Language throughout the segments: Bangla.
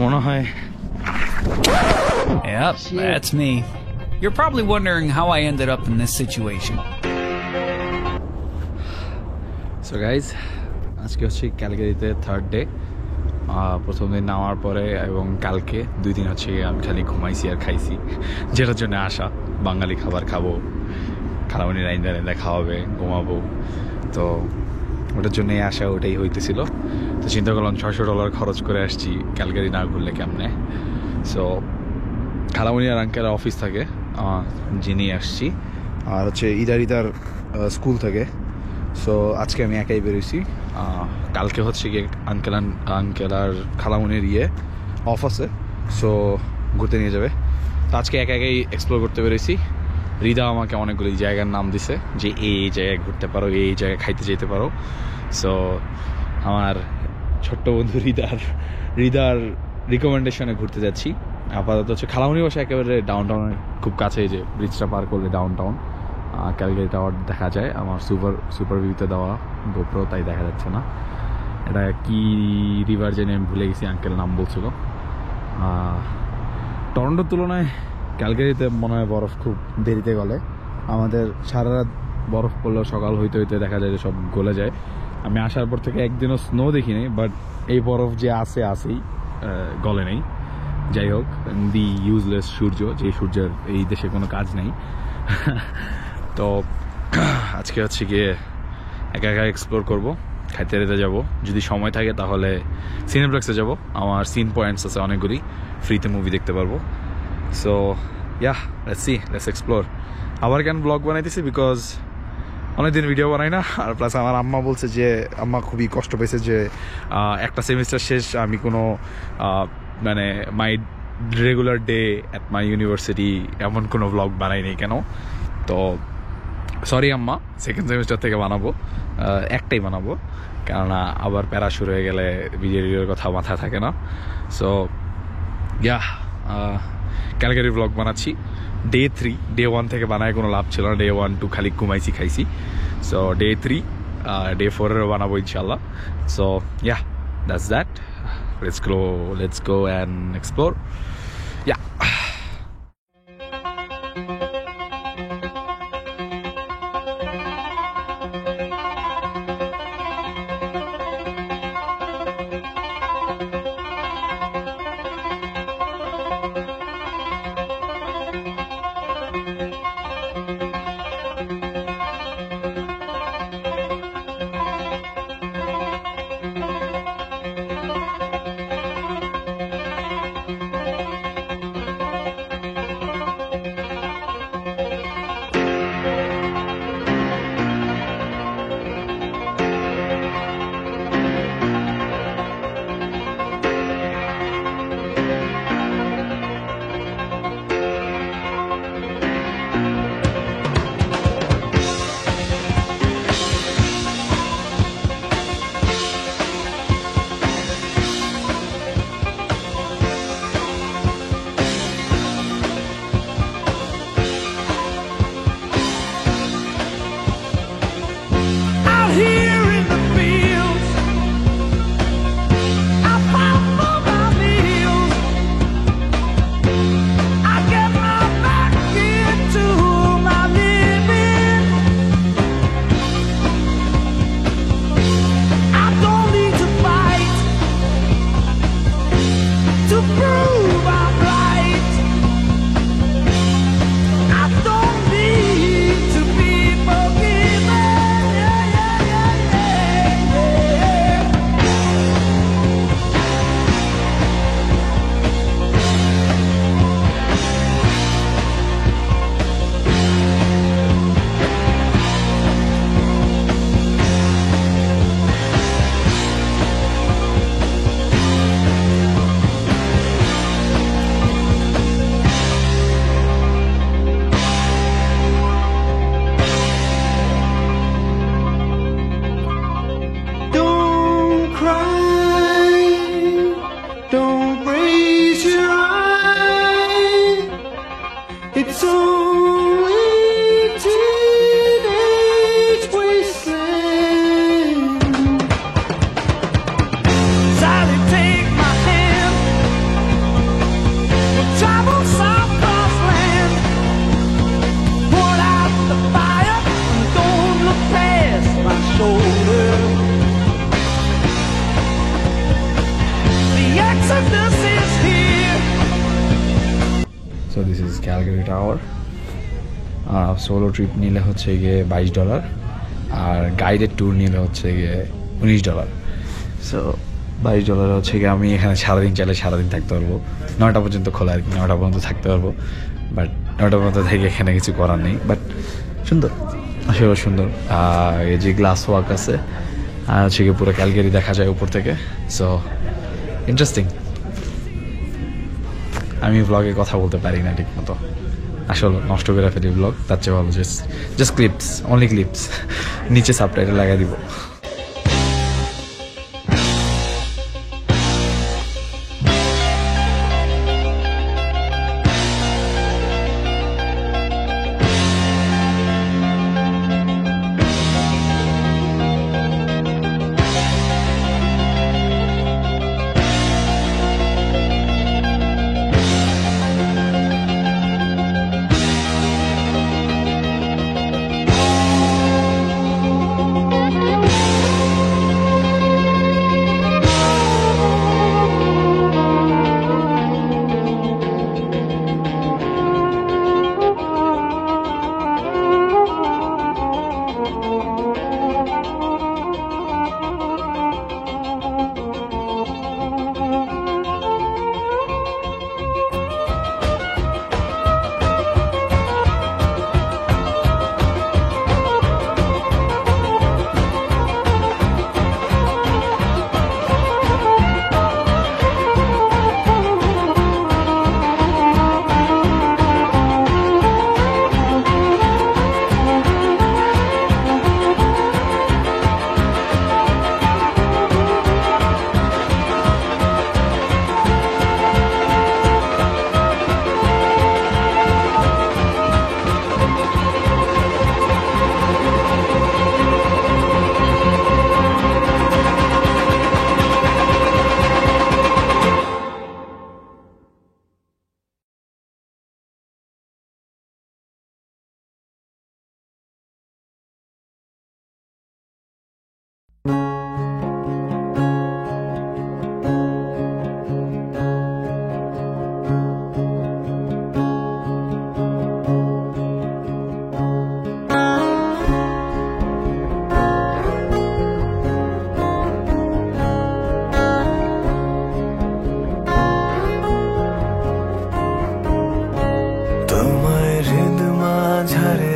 মনে হয় Yep, that's me. You're probably wondering how I ended up in this situation. So guys, আজকে হচ্ছে ক্যালগারিতে থার্ড ডে। প্রথম দিন নামার পরে এবং কালকে 2 দিন হচ্ছে আমি খালি ঘুমাইছি আর খাইছি, যেটার জন্য আসা। বাঙালি খাবার খাবো, খালামণি রাইন্দা রাইন্দা খাওয়াবে, ঘুমাবো, তো ওটার জন্যই আসা, ওটাই হইতেছিল। তো চিন্তা করলাম $600 খরচ করে আসছি, ক্যালগারি না ঘুরলে কেমনে। সো খালামণি আর আঙ্কেল অফিস থাকে, যিনি আসছি, আর হচ্ছে ইদার স্কুল থাকে। সো আজকে আমি একাই বেরোইছি। কালকে হচ্ছে গিয়ে আঙ্কেল আর খালামুনির অফ আছে, সো ঘুরতে নিয়ে যাবে। তো আজকে একাই এক্সপ্লোর করতে বেরোইছি। হৃদা আমাকে অনেকগুলি জায়গার নাম দিছে যে এই জায়গায় ঘুরতে পারো, এই জায়গায় খাইতে যেতে পারো। সো আমার ছোট্ট বন্ধু হৃদার রিকমেন্ডেশনে ঘুরতে যাচ্ছি। আপাতত হচ্ছে খালামুনি বসে একেবারে ডাউন টাউনের খুব কাছে, যে ব্রিজটা পার করলে ডাউন টাউন ক্যালগারি টাওয়ার দেখা যায়। আমার সুপার ভিউতে দেওয়া গোপ্রো, তাই দেখা যাচ্ছে না। এটা কি রিভার জেনে আমি ভুলে গেছি, আঙ্কেল নাম বলছিল। টরন্টোর তুলনায় ক্যালগারিতে মনে হয় বরফ খুব দেরিতে গলে। আমাদের সারা রাত বরফ পড়লেও সকাল হইতে হইতে দেখা যায় যে সব গলে যায়। আমি আসার পর থেকে একদিনও স্নো দেখিনি, বাট এই বরফ যে আসেই গলে নেই। যাই হোক, দি ইউজলেস সূর্য, যে সূর্যের এই দেশে কোনো কাজ নেই। তো আজকে হচ্ছে গিয়ে একা এক্সপ্লোর করবো, খাইতে রেতে যাবো। যদি সময় থাকে তাহলে সিনেপ্লেক্সে যাব, আমার সিন পয়েন্টস আছে অনেকগুলি, ফ্রিতে মুভি দেখতে পারবো। So let's explore. আবার কেন ব্লগ বানাইতেছি, বিকজ অনেকদিন ভিডিও বানাই না। আর প্লাস আমার আম্মা বলছে যে, আম্মা খুবই কষ্ট পেয়েছে যে একটা সেমিস্টার শেষ আমি কোনো মানে my regular day at my university এমন কোনো ব্লগ বানাইনি কেন। তো সরি আম্মা, সেকেন্ড সেমিস্টার থেকে বানাবো, একটাই বানাবো, কেননা আবার প্যারা শুরু হয়ে গেলে ভিডিওর কথা মাথায় থাকে না। সো ক্যালগারি ব্লগ বানাচ্ছি। ডে 3, ডে 1 থেকে বানায় কোনো লাভ ছিল না। ডে 1, 2 খালি ঘুমাইছি খাইছি। সো ডে 3, ডে 4-এরও বানাবো ইনশাল্লাহ। So that's that. Let's go and explore. Solo trip নিলে হচ্ছে গিয়ে $22, আর গাইডেড ট্যুর নিলে হচ্ছে গিয়ে $19। সো $22 হচ্ছে গিয়ে আমি এখানে সারাদিন চাইলে সারাদিন থাকতে পারবো, 9টা পর্যন্ত খোলা আর কি, 9টা পর্যন্ত থাকতে পারবো। বাট 9টা পর্যন্ত থেকে এখানে কিছু করার নেই। বাট সুন্দর, আসলে সুন্দর। এই যে গ্লাস ওয়াক আছে, আর হচ্ছে গিয়ে পুরো ক্যালগেরি দেখা যায় উপর থেকে। So interesting. আমি ব্লগে কথা বলতে পারি না ঠিক মতো, আসলে নষ্ট করে ফেলি ব্লগ, তার চেয়ে ভালো জাস্ট ক্লিপস, অনলি ক্লিপস, নিচে সাবটাইটেল লাগাই দিব।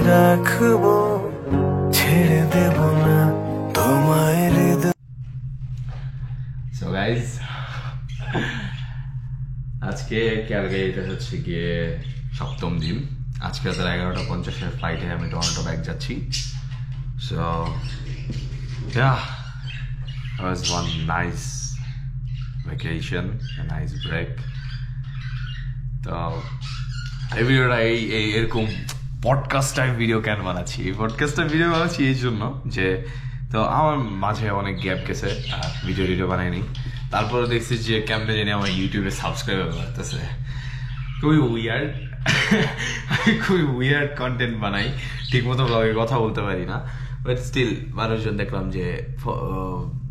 রাখবো, ছেড়ে দেব না তোমায় হৃদয়। সো গাইজ, আজকে ক্যালগারিতে হচ্ছে গিয়ে 7ম দিন। আজকে রাত 11:50 ফ্লাইটে আমি টরন্টো ব্যাক যাচ্ছি। So yeah, it was one nice vacation, a nice break. তো এই ভিডিওটা এরকম পডকাস্ট টাইপ ভিডিও কেন বানাচ্ছি? এই পডকাস্ট টাইপ ভিডিও বানাচ্ছি এই জন্য যে, তো আমার মাঝে অনেক গ্যাপ গেছে, ভিডিও বানাইনি। তারপরে দেখছি যে কেমনে জানি আমার ইউটিউবে সাবস্ক্রাইবার বাড়তেছে। খুবই উইয়ার্ড, আমি খুবই উইয়ার্ড কন্টেন্ট বানাই, ঠিক মতো ব্লগে কথা বলতে পারি না, বাট স্টিল মানুষজন দেখলাম যে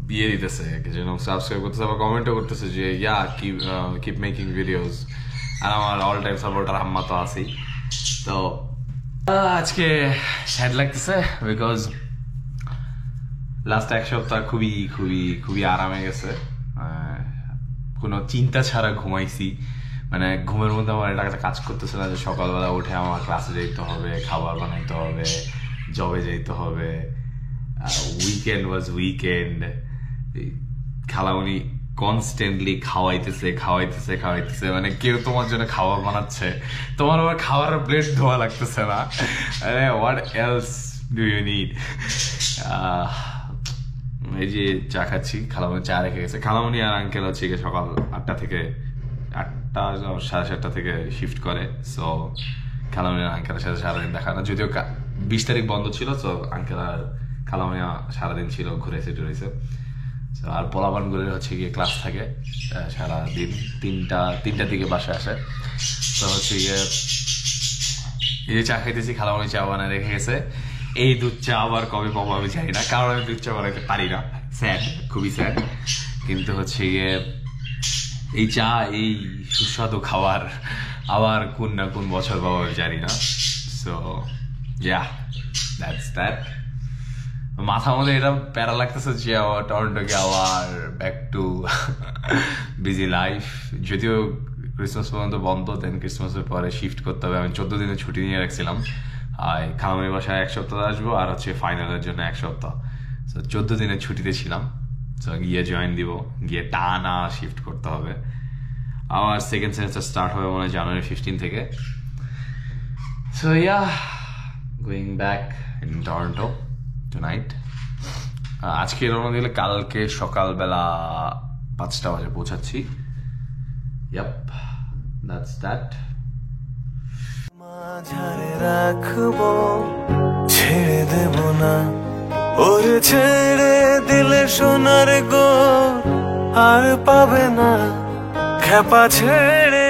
বিয়ে দিতেছে, যেন সাবস্ক্রাইব করতেছে, আবার কমেন্টও করতেছে যে কিপ মেকিং ভিডিওস। আর আমার অল টাইম সাপোর্টার আম্মা তো আছেই। তো আজকে স্যাড লাগতেছে বিকজ লাস্ট 1 সপ্তাহ খুবই খুবই খুবই আরামে গেছে। কোনো চিন্তা ছাড়া ঘুমাইছি, মানে ঘুমের মধ্যে আমার এটা একটা কাজ করতেছে না যে সকালবেলা উঠে আমার ক্লাসে যেতে হবে, খাবার বানাইতে হবে, জবে যেতে হবে। উইকেন্ড ওয়াজ উইকেন্ড। খালামুনি কনস্ট্যান্টলি খাওয়াইতেছে, মানে কেউ তোমার জন্য খাবার বানাচ্ছে, তোমার আবার খাবারের প্লেট ধোয়া লাগতেছে না। What else do you need? এই যে চা খাচ্ছি, খালামুনি চা রেখে গেছে। খালামুনি আর আঙ্কেল হচ্ছে সকাল 8টা থেকে 7:30 থেকে শিফট করে। সো খালামুনি আর আঙ্কেলের সাথে সারাদিন দেখা না, যদিও 20 তারিখ বন্ধ ছিল। তো আঙ্কেল আর খালামুনি সারাদিন ছিল, ঘুরেছে টুরেছে। আর পোলাপানগুলির হচ্ছে গিয়ে ক্লাস থাকে সারাদিন, 3টার দিকে বাসায় আসে। তো হচ্ছে গিয়ে এই যে চা খাইতেছি, খালামুনি চা বানায় রেখে গেছে। এই দুধ চা আবার কবে পাবো আমি জানি না, কারণ আমি দুধ চা বানাইতে পারি না। স্যাড, খুবই স্যাড। কিন্তু হচ্ছে গিয়ে এই চা, এই সুস্বাদু খাবার আবার কোন না কোন বছর পাবো আমি জানি না। So yeah, that's that. মাথা মধ্যে এটা প্যারা লাগতেছে যে আবার টরন্টো গিয়ে আবার ব্যাক টু বিজি লাইফ। যদিও ক্রিসমাস পর্যন্ত বন্ধ, দেন ক্রিসমাসের পরে শিফট করতে হবে। আমি 14 দিনের ছুটি নিয়ে রাখছিলাম, আর খালামের বাসায় 1 সপ্তাহ আসবো, আর হচ্ছে ফাইনালের জন্য 1 সপ্তাহ। তো 14 দিনের ছুটিতে ছিলাম, তো গিয়ে জয়েন দিব, গিয়ে টানা শিফট করতে হবে। আমার সেকেন্ড সেমিস্টার স্টার্ট হবে মনে হয় জানুয়ারি 15 থেকে। So yeah, going back in Toronto tonight. আজকে রওনা দিলে কালকে সকালবেলা 5টা বাজে পৌঁছাচ্ছি। Yup, that's that. মাঝারে রাখবো, ছেড়ে দেব না, ওর ছেড়ে দিলে সোনার গো আর পাবে না, খেপা ছেড়ে